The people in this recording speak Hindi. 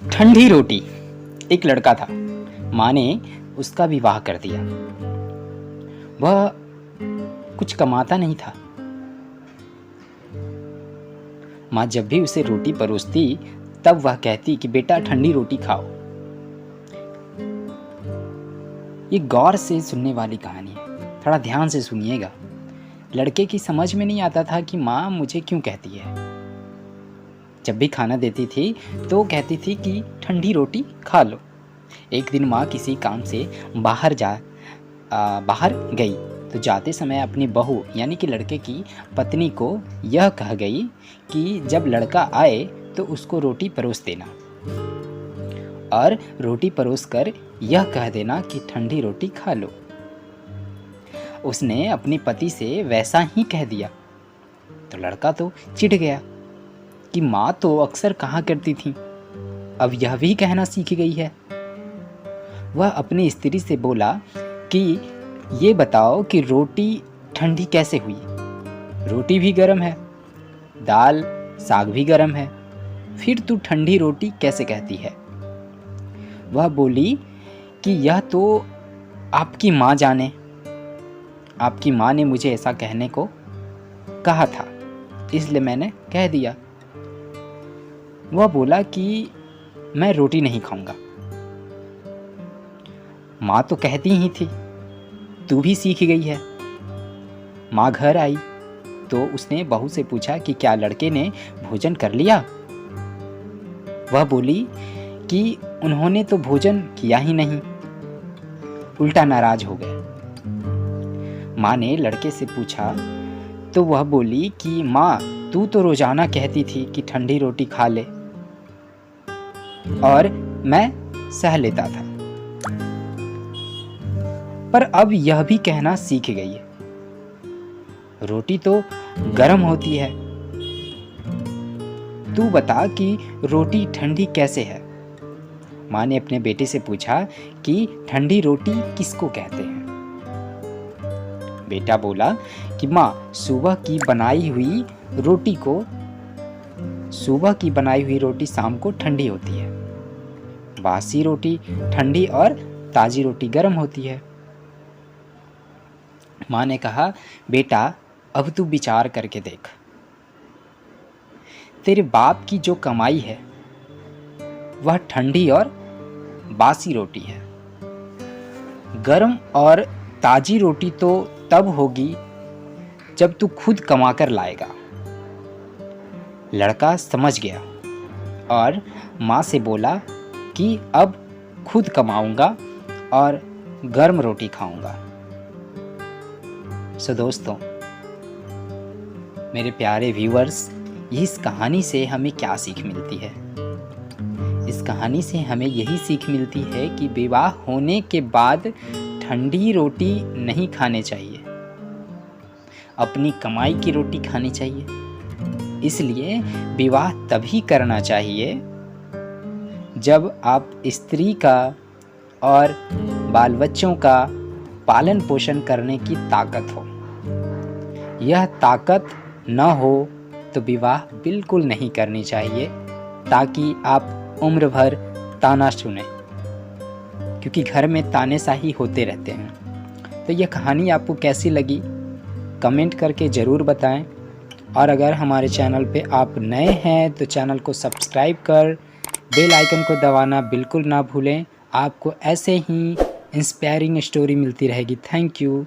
ठंडी रोटी। एक लड़का था, माँ ने उसका विवाह कर दिया। वह कुछ कमाता नहीं था। माँ जब भी उसे रोटी परोसती तब वह कहती कि बेटा ठंडी रोटी खाओ। ये गौर से सुनने वाली कहानी है, थोड़ा ध्यान से सुनिएगा। लड़के की समझ में नहीं आता था कि माँ मुझे क्यों कहती है। जब भी खाना देती थी तो कहती थी कि ठंडी रोटी खा लो। एक दिन माँ किसी काम से बाहर गई तो जाते समय अपनी बहू यानी कि लड़के की पत्नी को यह कह गई कि जब लड़का आए तो उसको रोटी परोस देना और रोटी परोस कर यह कह देना कि ठंडी रोटी खा लो। उसने अपने पति से वैसा ही कह दिया तो लड़का तो चिढ़ गया कि माँ तो अक्सर कहा करती थी, अब यह भी कहना सीख गई है। वह अपनी स्त्री से बोला कि ये बताओ कि रोटी ठंडी कैसे हुई। रोटी भी गर्म है, दाल साग भी गर्म है, फिर तू ठंडी रोटी कैसे कहती है। वह बोली कि यह तो आपकी माँ जाने, आपकी माँ ने मुझे ऐसा कहने को कहा था इसलिए मैंने कह दिया। वह बोला कि मैं रोटी नहीं खाऊंगा। माँ तो कहती ही थी, तू भी सीख गई है। माँ घर आई तो उसने बहू से पूछा कि क्या लड़के ने भोजन कर लिया। वह बोली कि उन्होंने तो भोजन किया ही नहीं, उल्टा नाराज हो गए। माँ ने लड़के से पूछा तो वह बोली कि माँ तू तो रोजाना कहती थी कि ठंडी रोटी खा ले और मैं सह लेता था, पर अब यह भी कहना सीख गई है, रोटी तो गर्म होती है, तू बता कि रोटी ठंडी कैसे है। माँ ने अपने बेटे से पूछा कि ठंडी रोटी किसको कहते हैं। बेटा बोला कि माँ सुबह की बनाई हुई रोटी शाम को ठंडी होती है, बासी रोटी ठंडी और ताजी रोटी गर्म होती है। माँ ने कहा बेटा अब तू विचार करके देख, तेरे बाप की जो कमाई है वह ठंडी और बासी रोटी है। गर्म और ताजी रोटी तो तब होगी जब तू खुद कमा कर लाएगा। लड़का समझ गया और माँ से बोला कि अब खुद कमाऊंगा और गर्म रोटी खाऊंगा। सो दोस्तों, मेरे प्यारे व्यूअर्स, इस कहानी से हमें क्या सीख मिलती है? इस कहानी से हमें यही सीख मिलती है कि विवाह होने के बाद ठंडी रोटी नहीं खाने चाहिए, अपनी कमाई की रोटी खानी चाहिए। इसलिए विवाह तभी करना चाहिए जब आप स्त्री का और बाल बच्चों का पालन पोषण करने की ताकत हो। यह ताकत न हो तो विवाह बिल्कुल नहीं करनी चाहिए, ताकि आप उम्र भर ताना सुने, क्योंकि घर में ताने शाही होते रहते हैं। तो यह कहानी आपको कैसी लगी कमेंट करके ज़रूर बताएं, और अगर हमारे चैनल पे आप नए हैं तो चैनल को सब्सक्राइब कर बेल आइकन को दबाना बिल्कुल ना भूलें। आपको ऐसे ही इंस्पायरिंग स्टोरी मिलती रहेगी। Thank you.